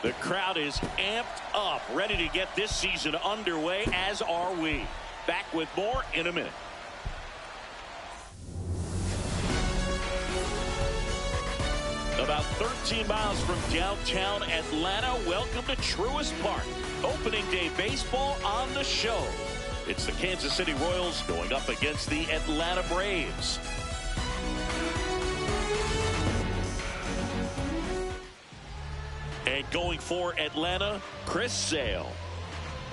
The crowd is amped up, ready to get this season underway, as are we. Back with more in a minute. About 13 miles from downtown Atlanta, welcome to Truist Park. Opening day baseball on the show. It's the Kansas City Royals going up against the Atlanta Braves. And going for Atlanta, Chris Sale.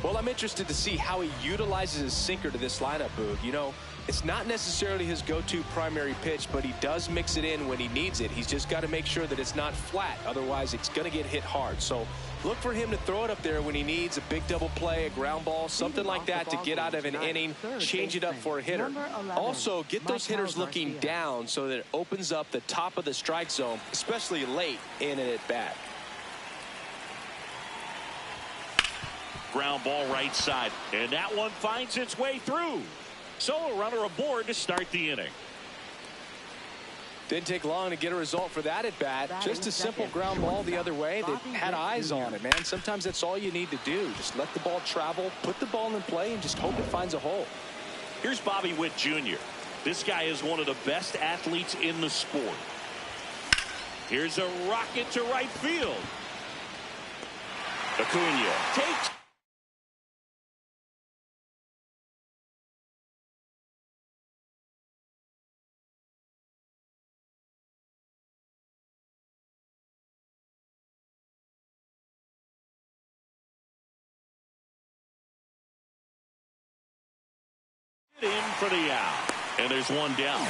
Well, I'm interested to see how he utilizes his sinker to this lineup, Boog. You know, it's not necessarily his go-to primary pitch, but he does mix it in when he needs it. He's just got to make sure that it's not flat. Otherwise, it's going to get hit hard. So look for him to throw it up there when he needs a big double play, a ground ball, something like that to get out of an inning, change it up for a hitter. Also, get those hitters looking down so that it opens up the top of the strike zone, especially late in an at-bat. Ground ball right side, and that one finds its way through. So a runner aboard to start the inning. Didn't take long to get a result for that at bat. Just a simple ground ball the other way that had eyes on it, man. Sometimes that's all you need to do. Just let the ball travel, put the ball in play, and just hope it finds a hole. Here's Bobby Witt Jr. This guy is one of the best athletes in the sport. Here's a rocket to right field. Acuna takes. In for the out. And there's one down.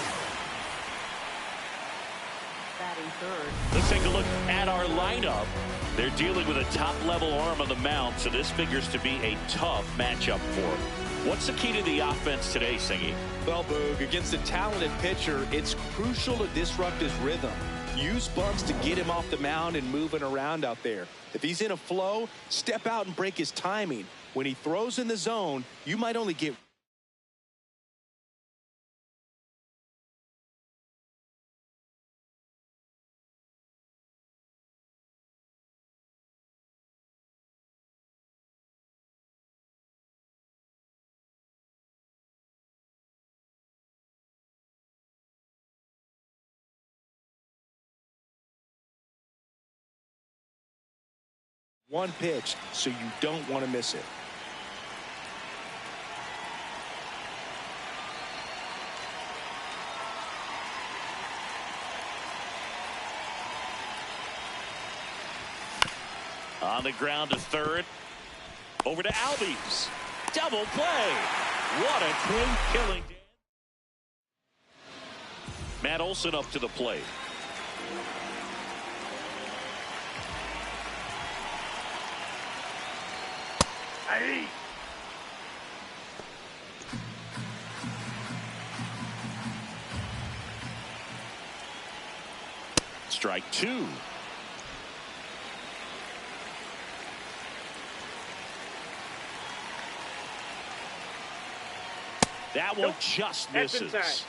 Batting third. Let's take a look at our lineup. They're dealing with a top-level arm on the mound, so this figures to be a tough matchup for them. What's the key to the offense today, Singy? Well, Boog, against a talented pitcher, it's crucial to disrupt his rhythm. Use bunts to get him off the mound and moving around out there. If he's in a flow, step out and break his timing. When he throws in the zone, you might only get one pitch, so you don't want to miss it. On the ground to third. Over to Albies. Double play. What a clean killing. Matt Olson up to the plate. Hey. Strike two. That one just misses.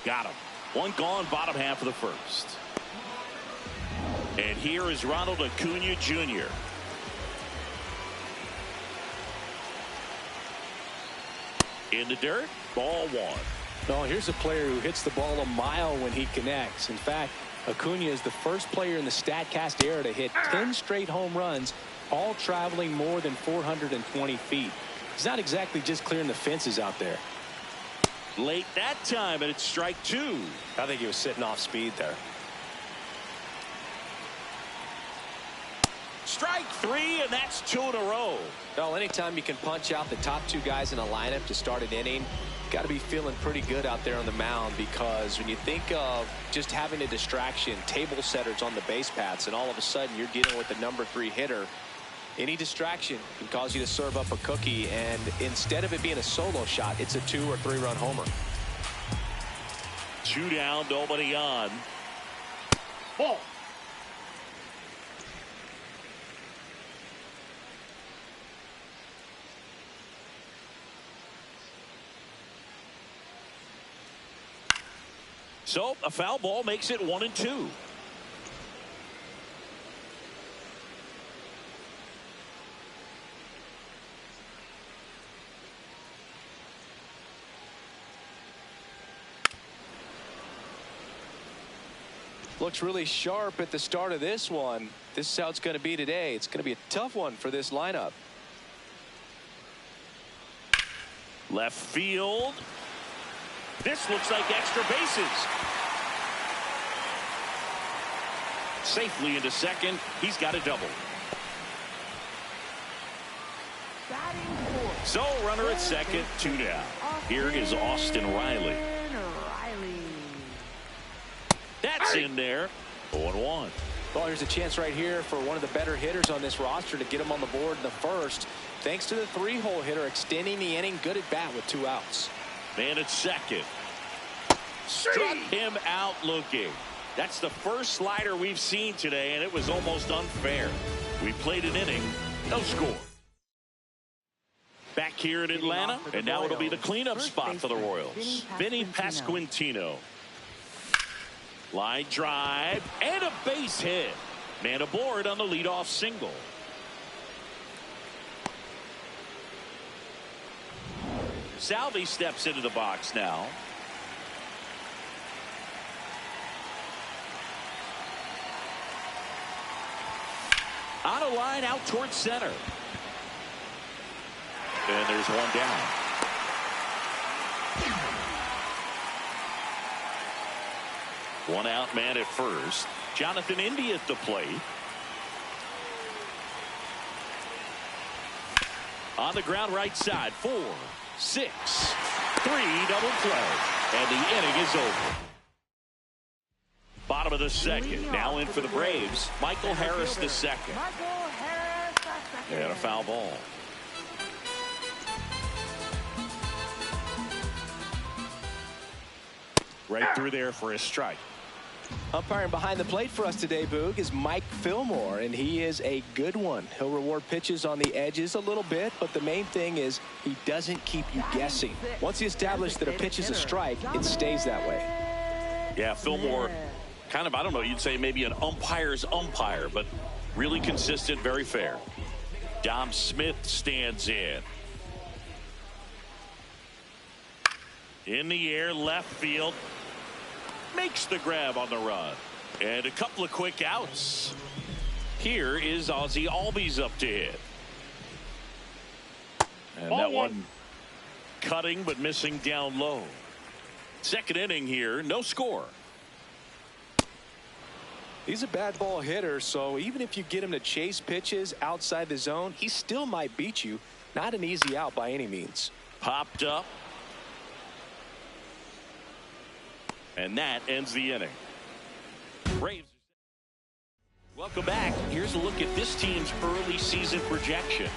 Got him. One gone, bottom half of the first. And here is Ronald Acuna Jr. In the dirt, ball one. No, here's a player who hits the ball a mile when he connects. In fact, Acuna is the first player in the StatCast era to hit 10 straight home runs, all traveling more than 420 feet. He's not exactly just clearing the fences out there. Late that time, and it's strike two. I think he was sitting off speed there. Strike three, and that's two in a row. Well, anytime you can punch out the top two guys in a lineup to start an inning, got to be feeling pretty good out there on the mound, because when you think of just having a distraction, table setters on the base paths, and all of a sudden you're dealing with the #3 hitter, any distraction can cause you to serve up a cookie, and instead of it being a solo shot, it's a 2 or 3 run homer. 2 down, nobody on. Ball. So a foul ball makes it 1-2. Looks really sharp at the start of this one. This is how it's going to be today. It's going to be a tough one for this lineup. Left field. This looks like extra bases. Safely into second. He's got a double. So runner at second, 2 down. Here is Austin Riley. That's in there. 0-1. Well, here's a chance right here for one of the better hitters on this roster to get him on the board in the first. Thanks to the 3-hole hitter extending the inning. Good at bat with 2 outs. Man at second. Struck him out looking. That's the first slider we've seen today, and it was almost unfair. We played an inning. No score. Back here in Atlanta, and now it'll be the cleanup spot for the Royals. Vinny Pasquantino. Line drive and a base hit. Man aboard on the leadoff single. Salvi steps into the box now. On a line out towards center. And there's one down. One out man at first. Jonathan India at the plate. On the ground right side. 4, 6, 3 double play. And the inning is over. Bottom of the second. Now in for the Braves. Michael Harris the second. And a foul ball. Right through there for a strike. Umpiring behind the plate for us today, Boog, is Mike Fillmore, and he is a good one. He'll reward pitches on the edges a little bit, but the main thing is he doesn't keep you guessing. Once he establishes that a pitch is a strike, it stays that way. Yeah, Fillmore, kind of, I don't know, you'd say maybe an umpire's umpire, but really consistent, very fair. Dom Smith stands in. In the air, left field. Makes the grab on the run. And a couple of quick outs. Here is Ozzie Albies up to hit. And that one cutting but missing down low. Second inning here, no score. He's a bad ball hitter, so even if you get him to chase pitches outside the zone, he still might beat you. Not an easy out by any means. Popped up. And that ends the inning. Braves. Welcome back. Here's a look at this team's early season projection.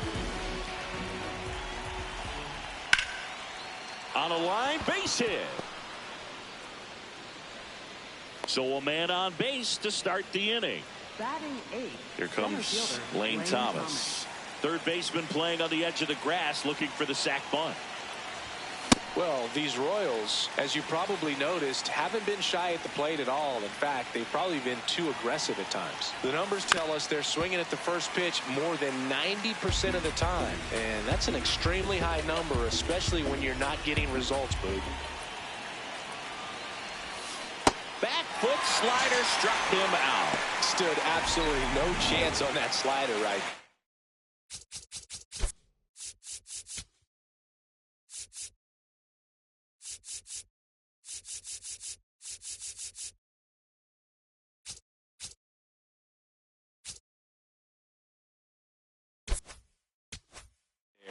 On a line, base hit. So a man on base to start the inning. Batting 8. Here comes Lane Thomas. Third baseman playing on the edge of the grass, looking for the sac bunt. Well, these Royals, as you probably noticed, haven't been shy at the plate at all. In fact, they've probably been too aggressive at times. The numbers tell us they're swinging at the first pitch more than 90% of the time. And that's an extremely high number, especially when you're not getting results, Boog. Back foot slider struck him out. Stood absolutely no chance on that slider right.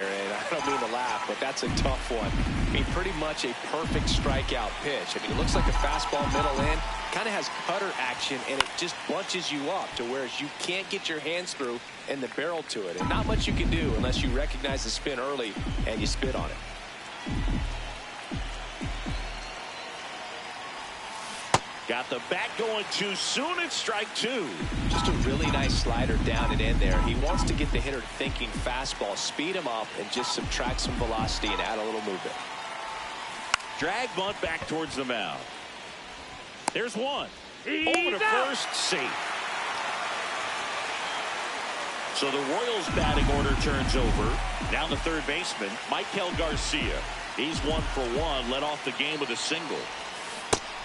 I don't mean to laugh, but that's a tough one. I mean, pretty much a perfect strikeout pitch. I mean, it looks like a fastball middle in, kind of has cutter action, and it just bunches you up to where you can't get your hands through and the barrel to it. And not much you can do unless you recognize the spin early and you spit on it. Got the bat going too soon. It's strike 2. Just a really nice slider down and in there. He wants to get the hitter thinking fastball, speed him up, and just subtract some velocity and add a little movement. Drag bunt back towards the mound. There's one. Over to first, safe. So the Royals batting order turns over. Now the third baseman, Michael Garcia. He's 1 for 1, led off the game with a single.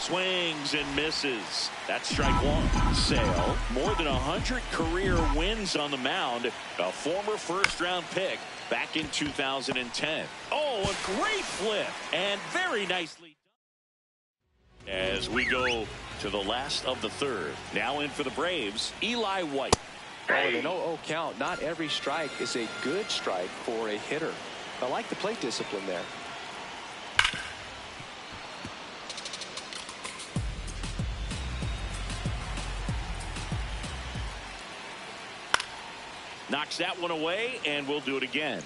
Swings and misses. That's strike 1. Sale, more than 100 career wins on the mound. A former first-round pick back in 2010. Oh, a great flip and very nicely done. As we go to the last of the third. Now in for the Braves, Eli White. Oh, with an 0-0 count, not every strike is a good strike for a hitter. I like the plate discipline there. Knocks that one away, and we'll do it again.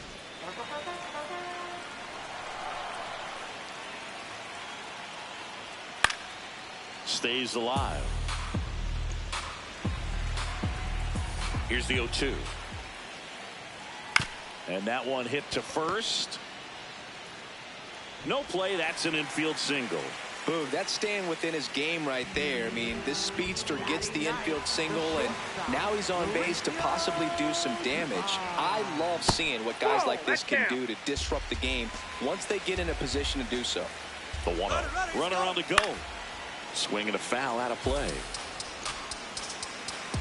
Stays alive. Here's the 0-2. And that one hit to first. No play. That's an infield single. Boog, that's staying within his game right there. I mean, this speedster gets the infield single, and now he's on base to possibly do some damage. I love seeing what guys like this can do to disrupt the game once they get in a position to do so. The 1-0. Runner on the go. Swing and a foul out of play.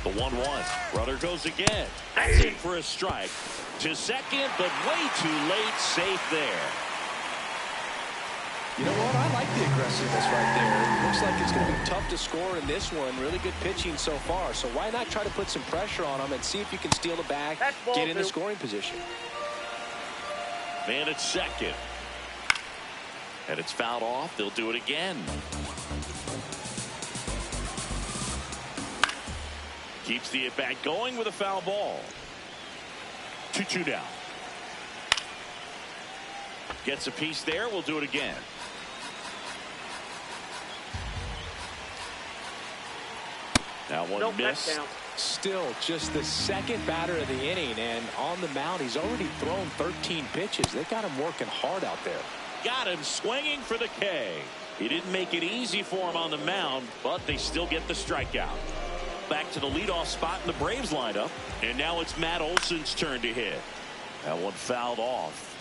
The 1-1. Runner goes again. That's in for a strike. To second, but way too late. Safe there. You know what? I like the aggressiveness right there. It looks like it's going to be tough to score in this one. Really good pitching so far. So why not try to put some pressure on him and see if you can steal the bag, get in the scoring position. Man at second. And it's fouled off. They'll do it again. Keeps the at-bat going with a foul ball. 2-2 down. Gets a piece there. We'll do it again. Now one missed. Still just the second batter of the inning, and on the mound he's already thrown 13 pitches. They got him working hard out there. Got him swinging for the K. He didn't make it easy for him on the mound, but they still get the strikeout. Back to the leadoff spot in the Braves lineup, and now it's Matt Olson's turn to hit. That one fouled off.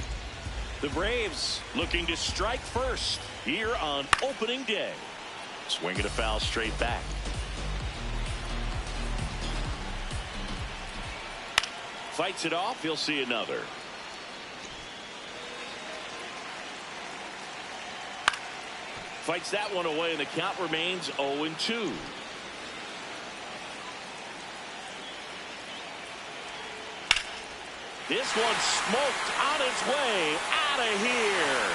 The Braves looking to strike first here on opening day. Swinging a foul straight back. Fights it off. He'll see another. Fights that one away, and the count remains 0-2. This one smoked on its way out of here.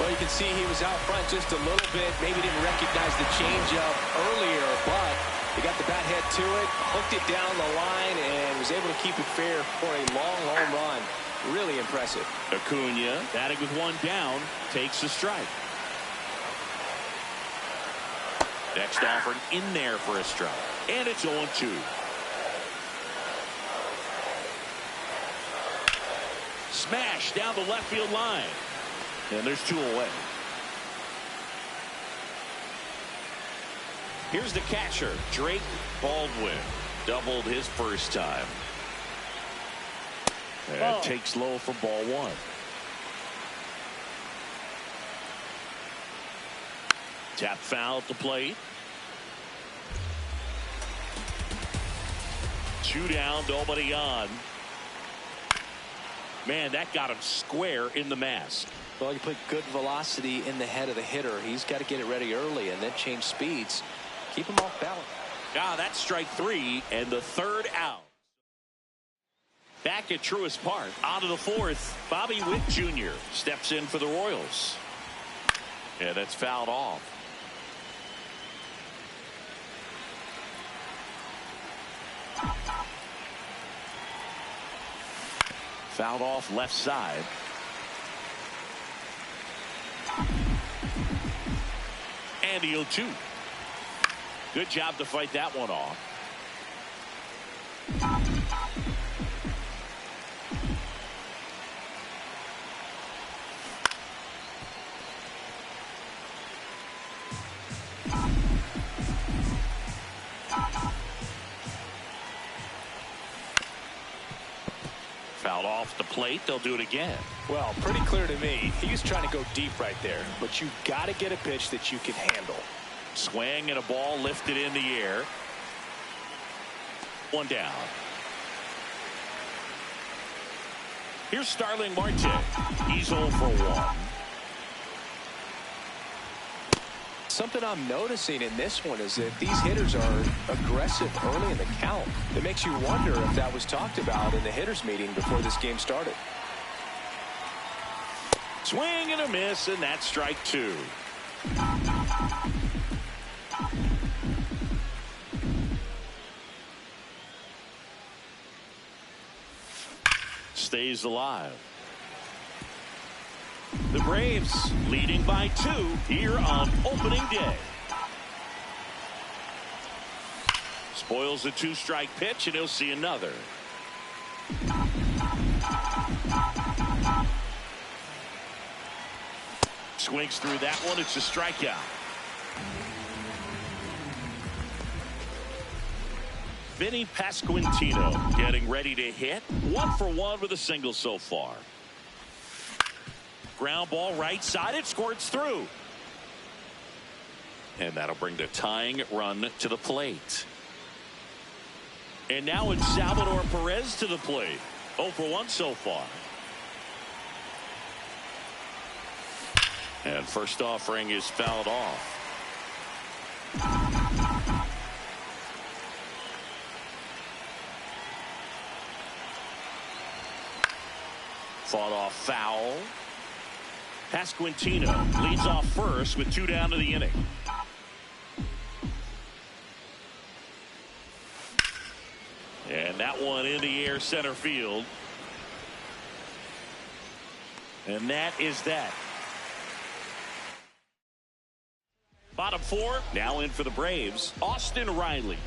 Well, you can see he was out front just a little bit. Maybe didn't recognize the changeup earlier, but he got the bat head to it, hooked it down the line, and was able to keep it fair for a long home run. Really impressive. Acuna, batting with one down, takes the strike. Next offered in there for a strike. And it's 0-2. Smash down the left field line. And there's two away. Here's the catcher, Drake Baldwin. Doubled his first time. And takes low for ball one. Tap foul at the plate. 2 down, nobody on. Man, that got him square in the mask. Well, you put good velocity in the head of the hitter. He's got to get it ready early and then change speeds. Keep him off balance. That's strike 3 and the third out. Back at Truist Park, on to the fourth. Bobby Witt Jr. steps in for the Royals. Yeah, that's fouled off. Fouled off left side. And the 0-2. Good job to fight that one off. Fouled off the plate. They'll do it again. Well, pretty clear to me. He's trying to go deep right there. But you've got to get a pitch that you can handle. Swing and a ball lifted in the air. One down. Here's Starling Marte. He's 0 for 1. Something I'm noticing in this one is that these hitters are aggressive early in the count. It makes you wonder if that was talked about in the hitters meeting before this game started. Swing and a miss, and that's strike 2. Stays alive. The Braves leading by 2 here on opening day. Spoils the 2-strike pitch, and he'll see another. Swings through that one. It's a strikeout. Vinny Pasquantino getting ready to hit. 1 for 1 with a single so far. Ground ball right side. It squirts through. And that'll bring the tying run to the plate. And now it's Salvador Perez to the plate. 0 for 1 so far. And first offering is fouled off. Fought off foul. Pasquantino leads off first with 2 down to the inning. And that one in the air center field. And that is that. Bottom 4 now in for the Braves. Austin Riley.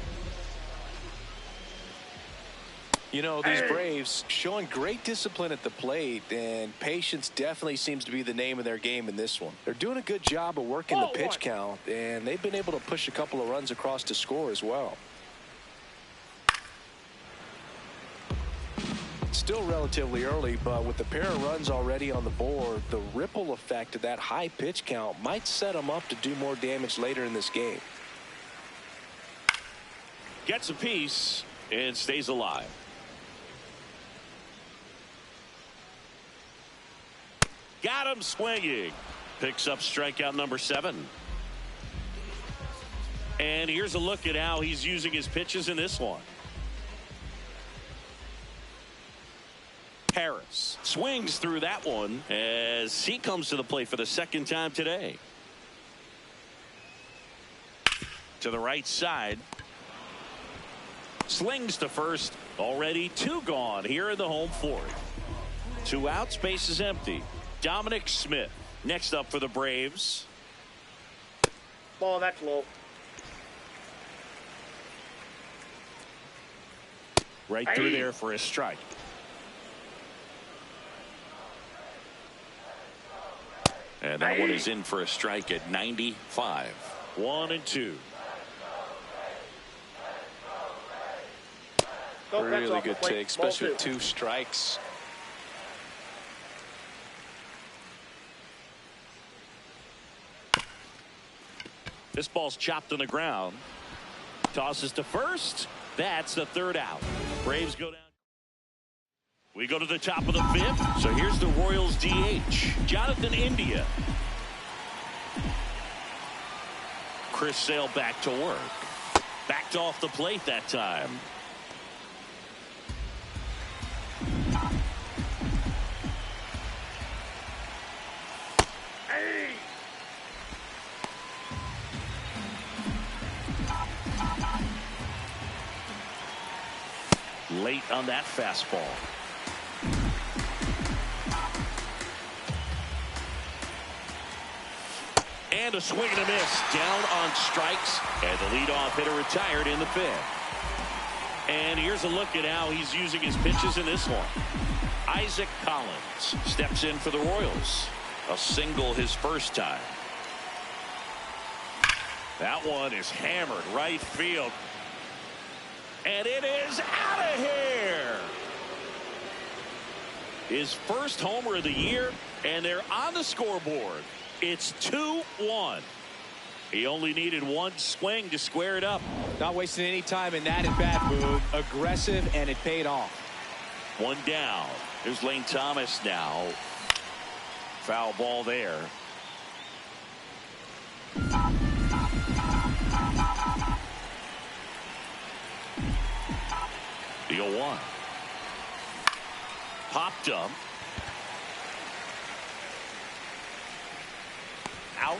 You know, these Braves showing great discipline at the plate, and patience definitely seems to be the name of their game in this one. They're doing a good job of working the pitch count, and they've been able to push a couple of runs across to score as well. Still relatively early, but with the pair of runs already on the board, the ripple effect of that high pitch count might set them up to do more damage later in this game. Gets a piece and stays alive. Got him swinging. Picks up strikeout number 7. And here's a look at how he's using his pitches in this one. Harris swings through that one as he comes to the plate for the 2nd time today. To the right side. Slings to first. Already 2 gone here in the home 4th. 2 outs, base is empty. Dominic Smith next up for the Braves. Ball, that's low. Right through there for a strike. And that one is in for a strike at 95. 1-2. Really good take, especially with 2 strikes. This ball's chopped on the ground. Tosses to first. That's the 3rd out. Braves go down. We go to the top of the 5th. So here's the Royals DH. Jonathan India. Chris Sale back to work. Backed off the plate that time. Late on that fastball. And a swing and a miss. Down on strikes. And the leadoff hitter retired in the 5th. And here's a look at how he's using his pitches in this one. Isaac Collins steps in for the Royals. A single his first time. That one is hammered right field. And it is out of here. His first homer of the year, and they're on the scoreboard. It's 2-1. He only needed 1 swing to square it up. Not wasting any time in that at-bat, Boog. Aggressive, and it paid off. 1 down. Here's Lane Thomas now. Foul ball there. The 0-1. Popped up. Out.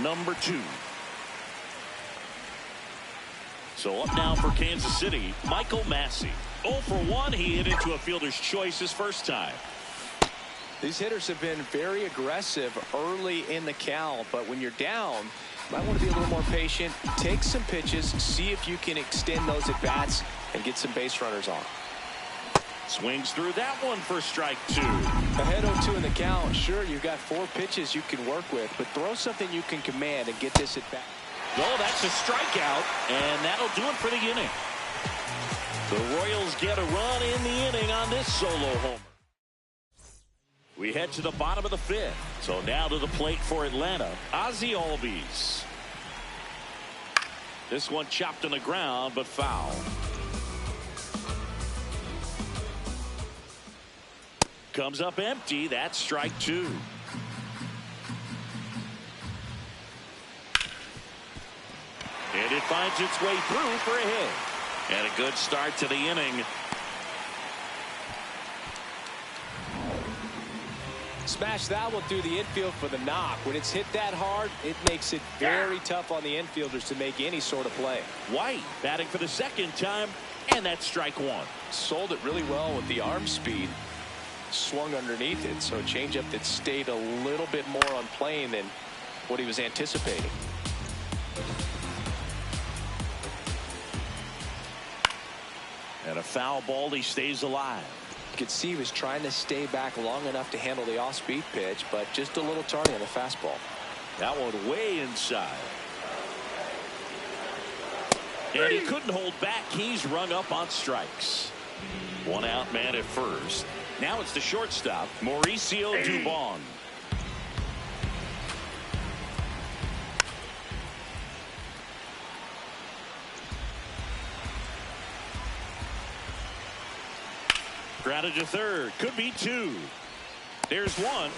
Number 2. So up now for Kansas City, Michael Massey. 0 for 1. He hit into a fielder's choice his first time. These hitters have been very aggressive early in the count, but when you're down, Might want to be a little more patient. Take some pitches. See if you can extend those at-bats and get some base runners on. Swings through that one for strike 2. Ahead 0-2 in the count. Sure, you've got 4 pitches you can work with, but throw something you can command and get this at bat. Oh, that's a strikeout, and that'll do it for the inning. The Royals get a run in the inning on this solo homer. We head to the bottom of the 5th. So now to the plate for Atlanta, Ozzie Albies. This one chopped on the ground, but foul. Comes up empty. That's strike 2. And it finds its way through for a hit. And a good start to the inning. Smash that one through the infield for the knock. When it's hit that hard, it makes it very tough on the infielders to make any sort of play. White batting for the 2nd time, and that's strike 1. Sold it really well with the arm speed. Swung underneath it, so a changeup that stayed a little bit more on plane than what he was anticipating. And a foul ball, he stays alive. You could see he was trying to stay back long enough to handle the off-speed pitch, but just a little tardy on the fastball. That one way inside. And he couldn't hold back. He's rung up on strikes. 1 out man at first. Now it's the shortstop, Mauricio Dubon. Grounded to third. Could be 2. There's 1.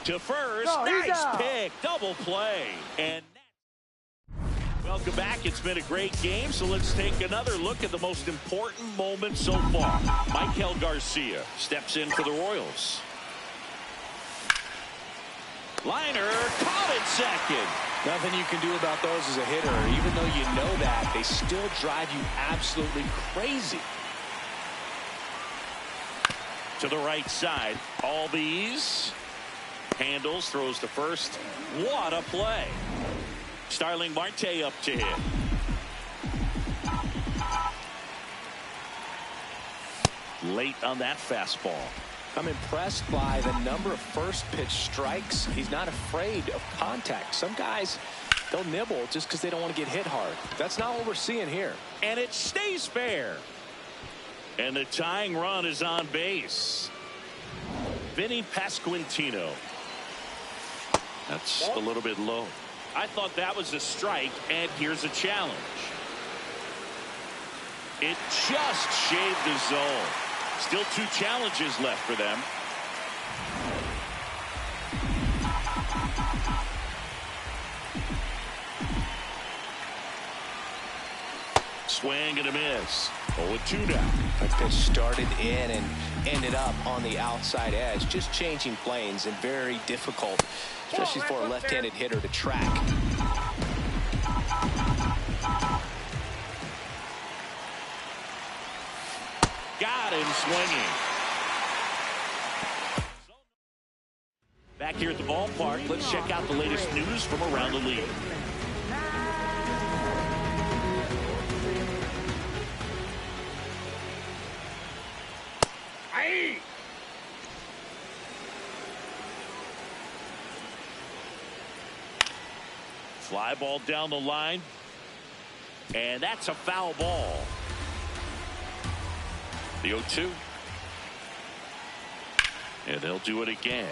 To first. No, nice pick. Double play. And welcome back. It's been a great game, so let's take another look at the most important moment so far. Michael Garcia steps in for the Royals. Liner caught at second. Nothing you can do about those as a hitter. Even though you know that, they still drive you absolutely crazy. To the right side, Albies handles, throws to first. What a play. Starling Marte up to hit. Late on that fastball. I'm impressed by the number of first pitch strikes. He's not afraid of contact. Some guys, they'll nibble just because they don't want to get hit hard. That's not what we're seeing here. And it stays fair. And the tying run is on base. Vinny Pasquantino. That's a little bit low. I thought that was a strike, and here's a challenge. It just shaved the zone. Still 2 challenges left for them. Swing and a miss. 0-2 now. That pitch started in and ended up on the outside edge. Just changing planes and very difficult, especially for a left-handed hitter to track. Got him swinging. Back here at the ballpark, let's check out the latest news from around the league. Fly ball down the line. And that's a foul ball. The 0-2. And they'll do it again.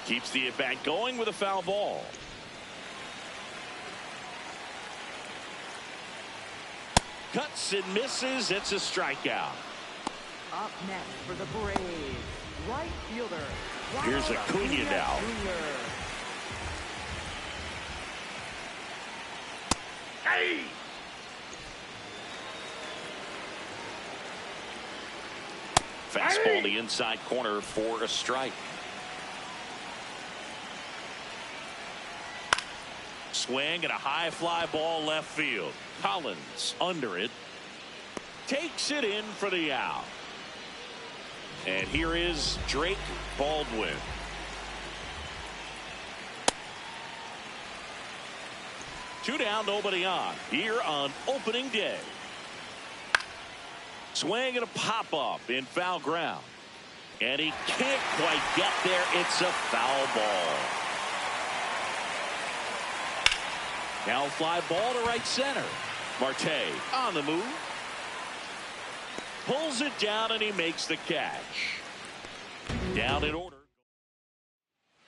Keeps the at-bat going with a foul ball. Cuts and misses. It's a strikeout. Up next for the Braves, right fielder. Here's Acuna now. Hey! Fastball the inside corner for a strike. Swing and a high fly ball left field. Collins under it. Takes it in for the out. And here is Drake Baldwin. Two down, nobody on here on opening day. Swing and a pop-up in foul ground. And he can't quite get there. It's a foul ball. Now fly ball to right center. Marte on the move. Pulls it down and he makes the catch. Down in order.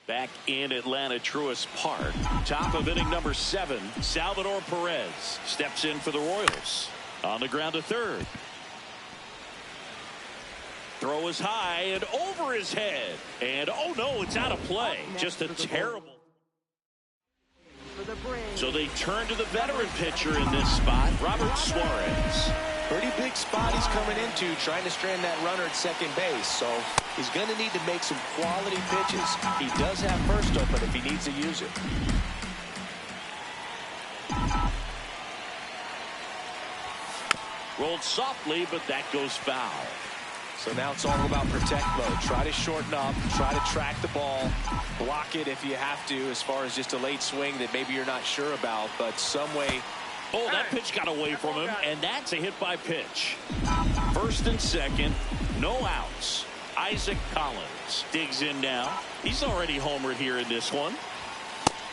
Back in Atlanta Truist Park. Top of inning number 7. Salvador Perez steps in for the Royals. On the ground to third. Throw is high and over his head. And oh no, it's out of play. Just a terrible. So they turn to the veteran pitcher in this spot, Robert Suarez. Pretty big spot he's coming into, trying to strand that runner at second base. So he's going to need to make some quality pitches. He does have first open if he needs to use it. Rolled softly, but that goes foul. So now it's all about protect mode. Try to shorten up, try to track the ball, block it if you have to, as far as just a late swing that maybe you're not sure about, but some way. Oh, that pitch got away from him, and that's a hit by pitch. First and second, no outs. Isaac Collins digs in now. He's already homered here in this one.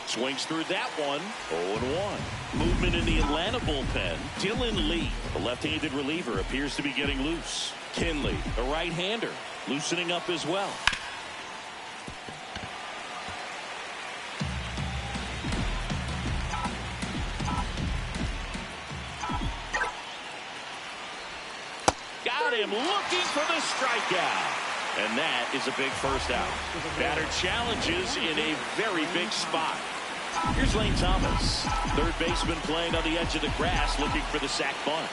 Swings through that one. 0-1. Movement in the Atlanta bullpen. Dylan Lee, the left-handed reliever, appears to be getting loose. Kinley, the right-hander, loosening up as well. Got him looking for the strikeout. And that is a big first out. Batter challenges in a very big spot. Here's Lane Thomas, third baseman playing on the edge of the grass, looking for the sac bunt.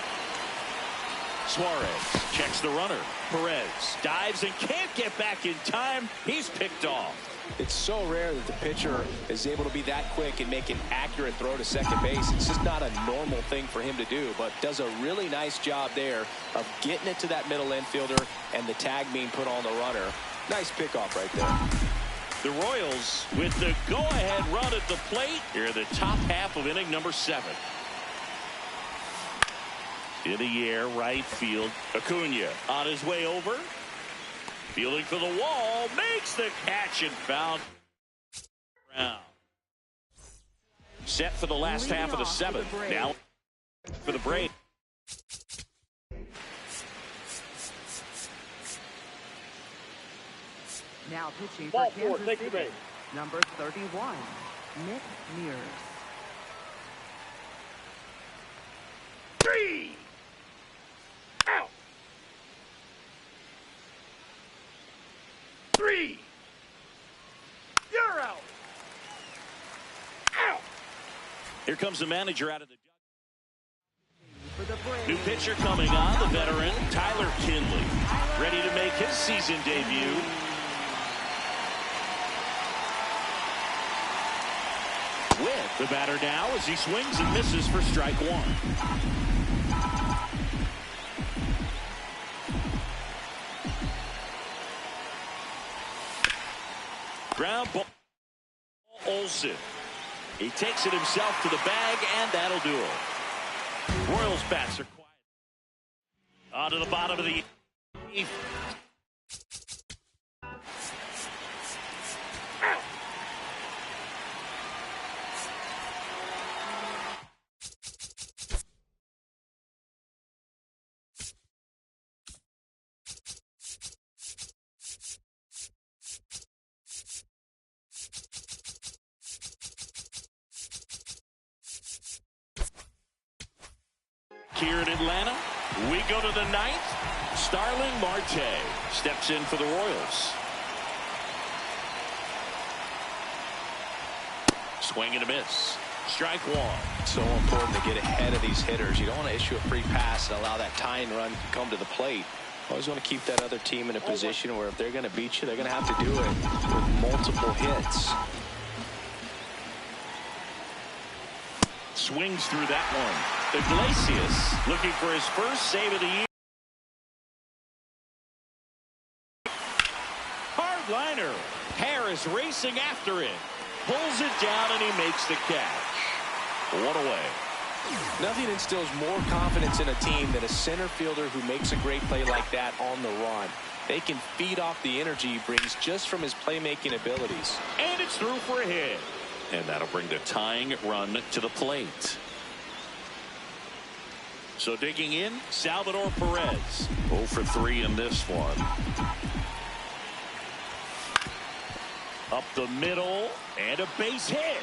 Suarez checks the runner. Perez dives and can't get back in time. He's picked off. It's so rare that the pitcher is able to be that quick and make an accurate throw to second base. It's just not a normal thing for him to do, but does a really nice job there of getting it to that middle infielder and the tag being put on the runner. Nice pickoff right there. The Royals with the go-ahead run at the plate here in the top half of inning number 7. In the air, right field. Acuna on his way over. Fielding for the wall. Makes the catch and found. Set for the last half of the 7th. Now for the Braves. Now pitching for Kansas City, number 31, Nick Mears. 3 out. 3. You're out. Out. Here comes the manager out of the new pitcher coming on, the veteran Tyler Kinley, ready to make his season debut. With the batter now as he swings and misses for strike 1. Ground ball. Olsen. He takes it himself to the bag, and that'll do it. Royals bats are quiet. On to the bottom of the 8th. Here in Atlanta, we go to the 9th. Starling Marte steps in for the Royals. Swing and a miss. Strike 1. So important to get ahead of these hitters. You don't want to issue a free pass and allow that tying run to come to the plate. Always want to keep that other team in a position where if they're going to beat you, they're going to have to do it with multiple hits. Swings through that one. Iglesias looking for his first save of the year. high liner. Harris racing after it. Pulls it down, and he makes the catch. One away. Nothing instills more confidence in a team than a center fielder who makes a great play like that on the run. They can feed off the energy he brings just from his playmaking abilities. And it's through for a hit. And that'll bring the tying run to the plate. So digging in, Salvador Perez. 0 for 3 in this one. Up the middle, and a base hit.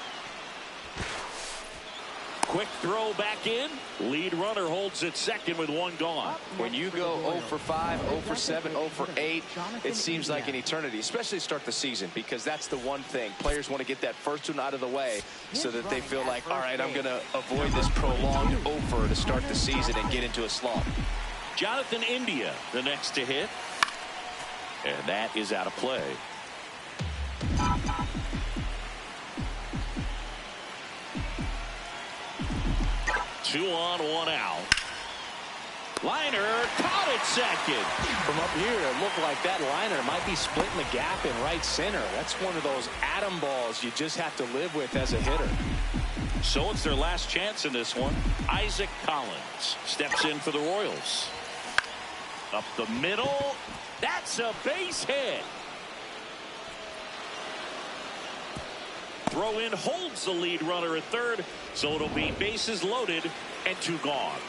Quick throw back in. Lead runner holds at second with one gone. When you go 0 for 5, 0 for 7, 0 for 8, it seems like an eternity, especially to start the season, because that's the one thing. Players want to get that first one out of the way so that they feel like, all right, I'm going to avoid this prolonged over to start the season and get into a slump. Jonathan India, the next to hit. And that is out of play. 2 on, 1 out. Liner caught it second. From up here, it looked like that liner might be splitting the gap in right center. That's one of those atom balls you just have to live with as a hitter. So it's their last chance in this one. Isaac Collins steps in for the Royals. Up the middle. That's a base hit. Throw in holds the lead runner at third, so it'll be bases loaded and 2 gone.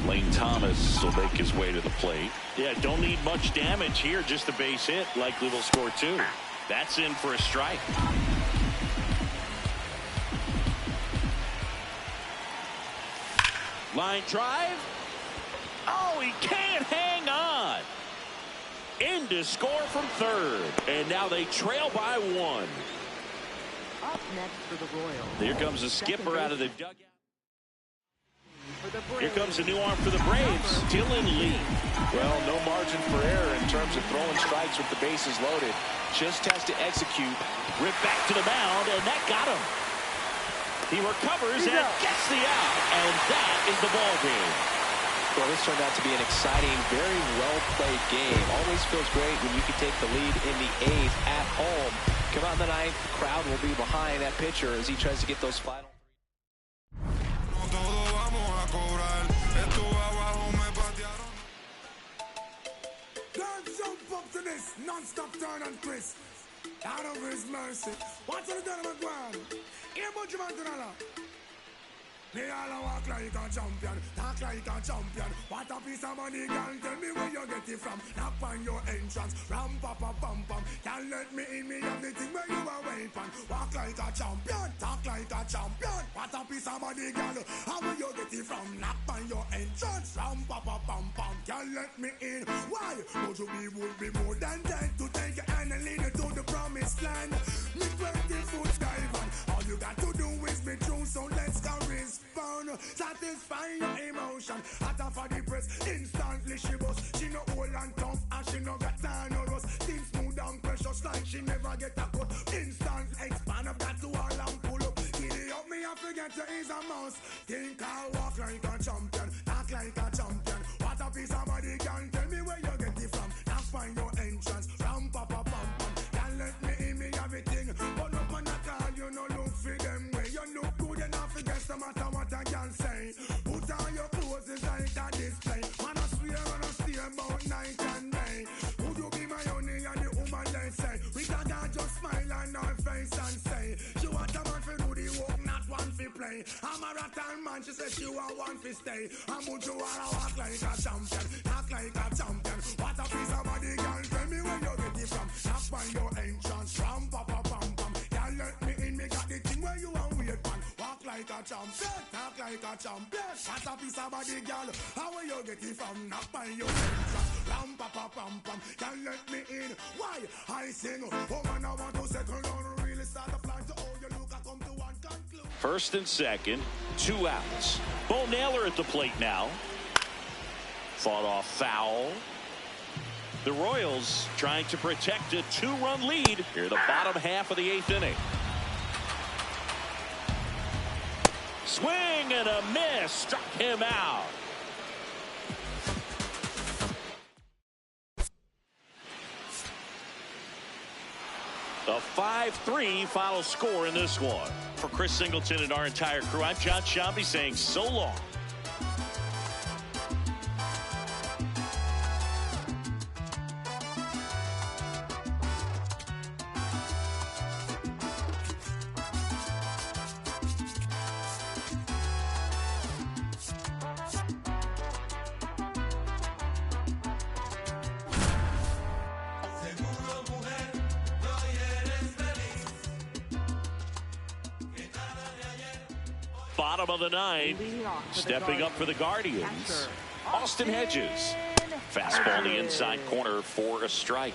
Lane Thomas will make his way to the plate. Yeah, don't need much damage here, just a base hit. Likely will score 2. That's in for a strike. Line drive. Oh, he can't hang on. In to score from third, and now they trail by 1. Up next for the Royals. Here comes the skipper out of the dugout. Here comes a new arm for the Braves, Dylan Lee. Well, no margin for error in terms of throwing strikes with the bases loaded. Just has to execute. Ripped back to the mound, and that got him. He recovers and gets the out, and that is the ball game. Well, this turned out to be an exciting, very well-played game. Always feels great when you can take the lead in the 8th at home. Come out in the 9th, the crowd will be behind that pitcher as he tries to get those final. Jump up to this non-stop turn and twist. Out of his mercy. What's the done of ground? Here, bunch of man. Me all walk like a champion, talk like a champion. What a piece of money, girl, tell me where you get it from. Knock on your entrance, ram pa pa pam pam. Can't let me in, me have the thing where you are waiting. Walk like a champion, talk like a champion. What a piece of money, girl, how will you get it from? Knock on your entrance, ram pa pa pam pam. Can't let me in, why? But you would be more than dead to take your hand and lead you to the promised land. Me 20-foot dive on, all you got to do is be true, so let's go respond. Satisfy your emotion. Hotter for the press, instantly she bust. She no old and tough, and she no got time no rust. Things smooth and precious like she never get a cut. Instant expand up that to all and pull up. Giddy up me, I forget to is a mouse. Think I walk like a champion, talk like a champion. What a piece of body, can tell me where you get it from. Now find your entrance, ram pa pa pam pam. Can't let me in, me everything. But no man at all, you no look for them way. You look good enough to guess no matter what I can say. Put on your clothes, it's like a display. Man, I swear and I stay about night and day. Would you be my honey and the woman they say? With a girl just smile on her face and say, she want a man for do the work, not one for play. I'm a rattan man, she said she want one for stay. I'm put you wanna walk like a champion, talk like a champion. What a piece of body, girl, tell me where you get it from. Knock by your entrance, ram pa pa pam pam. Can't let me in, me got the thing where you want wait on. Walk like a champion, talk like a champion. What a piece of body, girl, how will you get it from? Knock by your entrance, ram pa pa pam pam. Can't let me in, why? I sing, oh man, I want to settle down, really start a plan to all you look, I come to one conclusion. First and second, 2 outs. Bo Naylor at the plate now. Fought off foul. The Royals trying to protect a 2-run lead here, the bottom half of the 8th inning. Swing and a miss, struck him out. A 5-3 final score in this one. For Chris Singleton and our entire crew, I'm John Shambi saying so long. Bottom of the ninth, stepping up for the Guardians, Austin Hedges. Fastball in the inside corner for a strike.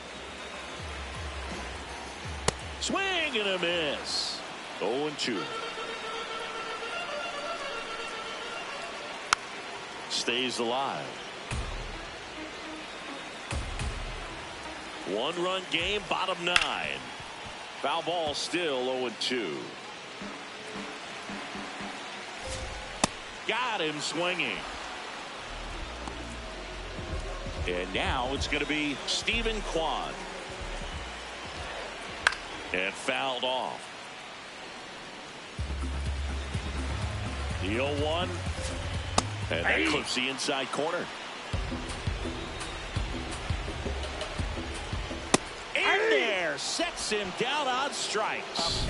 Swing and a miss. 0-2. Stays alive. One-run game, bottom nine. Foul ball still 0-2. Got him swinging. And now it's going to be Stephen Kwan. And fouled off. The 0-1. And that clips the inside corner. In there. Sets him down on strikes.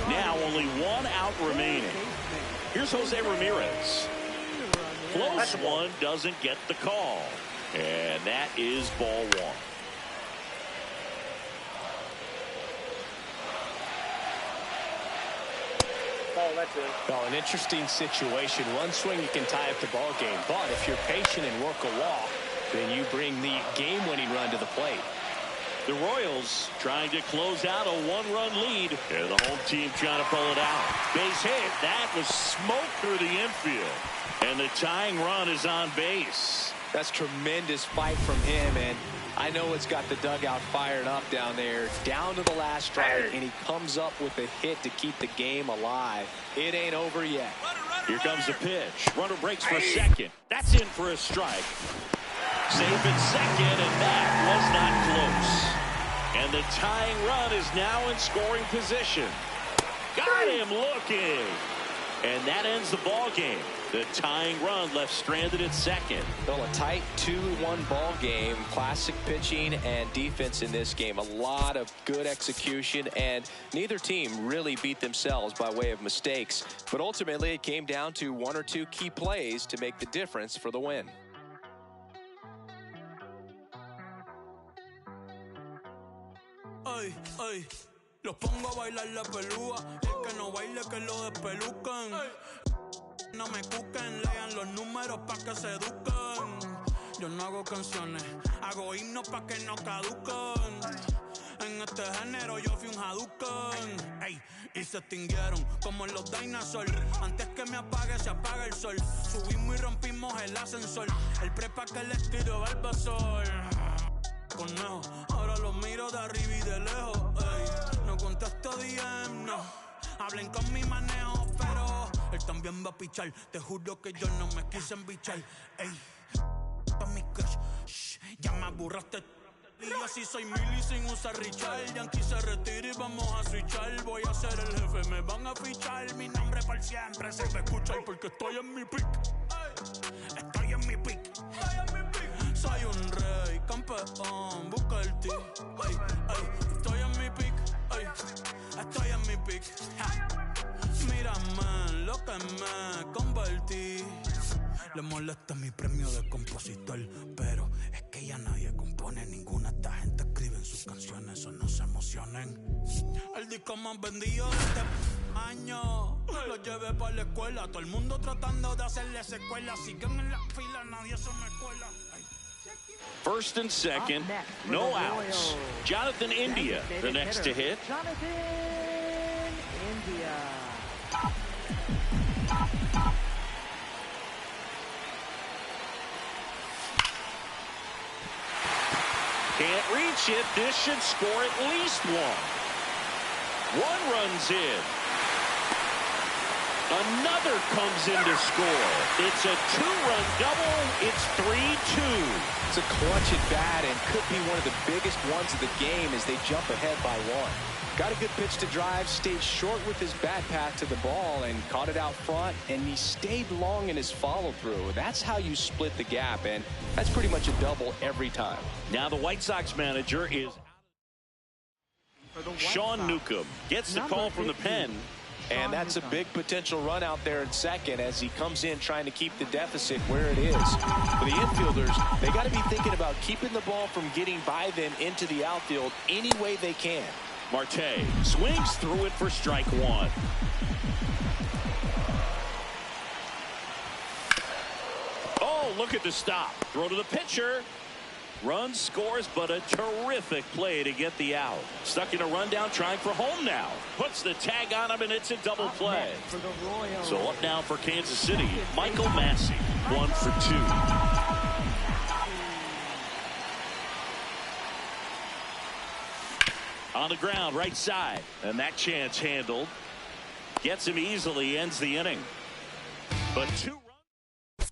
Now only one out remaining. Here's Jose Ramirez. Close one, doesn't get the call. And that is ball one. Oh, that's it. Well, an interesting situation. One swing, you can tie up the ball game. But if you're patient and work a walk, then you bring the game-winning run to the plate. The Royals trying to close out a one-run lead. And the home team trying to pull it out. Base hit. That was smoke through the infield. And the tying run is on base. That's tremendous fight from him, and I know it's got the dugout fired up down there. Down to the last strike, and he comes up with a hit to keep the game alive. It ain't over yet. Here comes the pitch. Runner breaks for second. That's in for a strike. Safe at second, and that was not close. And the tying run is now in scoring position. Got him looking. And that ends the ball game. The tying run left stranded at second. Well, a tight 2-1 ball game. Classic pitching and defense in this game. A lot of good execution, and neither team really beat themselves by way of mistakes. But ultimately, it came down to one or two key plays to make the difference for the win. Ay, ay, los pongo a bailar la pelúa. El que no baile que lo despelucan. No me cuquen, lean los números pa' que se eduquen. Yo no hago canciones, hago himnos pa' que no caduquen. En este género yo fui un Hadouken. Ey, y se extinguieron como los dinosaurs. Antes que me apague, se apaga el sol. Subimos y rompimos el ascensor. El prepa que les tiro Balbasol. Conejo, ahora los miro de arriba y de lejos. Ey, no contesto DM, no. Hablen con mi manejo, pero él también va a pichar. Te juro que yo no me quise embichar. Ey, pa' mi crush, shh, ya me aburraste. Y yo sí soy Milly sin usar Richard. Yankee se retira y vamos a switchar. Voy a ser el jefe, me van a fichar. Mi nombre por siempre se me escucha. Y porque estoy en mi pick. Estoy en mi pick. Soy un rey, campeón, busca el ti. Ay, ay, estoy en mi pick. Ay, estoy en mi pick. Mírame lo que me convertí. Le molesta mi premio de compositor, pero es que ya nadie compone ninguna. Esta gente escribe en sus canciones, o no se emocionen. El disco más vendido de este año lo llevé para la escuela. Todo el mundo tratando de hacerle secuela. Siguen en la fila, nadie se me cuela. First and second, no outs. Jonathan India, the next to hit. Jonathan India. Can't reach it. This should score at least one. One runs in. Another comes in to score. It's a two-run double. It's 3-2. It's a clutch at bat and could be one of the biggest ones of the game as they jump ahead by one. Got a good pitch to drive, stayed short with his bat path to the ball and caught it out front, and he stayed long in his follow-through. That's how you split the gap, and that's pretty much a double every time. Now the White Sox manager is Sean Newcomb. Gets the call from the pen. And that's a big potential run out there in second as he comes in trying to keep the deficit where it is. For the infielders, they got to be thinking about keeping the ball from getting by them into the outfield any way they can. Marte swings through it for strike one. Oh, look at the stop. Throw to the pitcher. Run scores, but a terrific play to get the out. Stuck in a rundown, trying for home now. Puts the tag on him, and it's a double play. So up now for Kansas City, Michael Massey, 1 for 2. On the ground, right side. And that chance handled. Gets him easily, ends the inning. But 2 runs.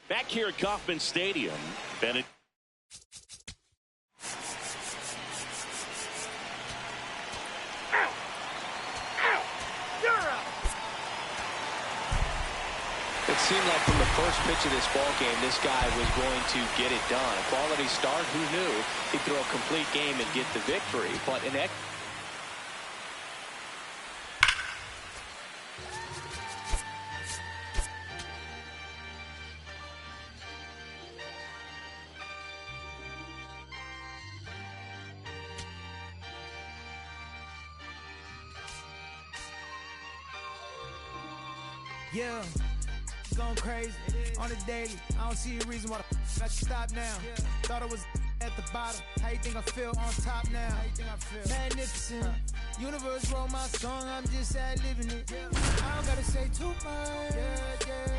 Back here at Kauffman Stadium, Bennett. It seemed like from the first pitch of this ball game, this guy was going to get it done. A quality start, who knew he'd throw a complete game and get the victory. But an yeah. Going crazy on the daily. I don't see a reason why the I should stop now. Thought I was at the bottom. How you think I feel on top now? Magnificent. Universe wrote my song. I'm just ad living it. I don't gotta say too much.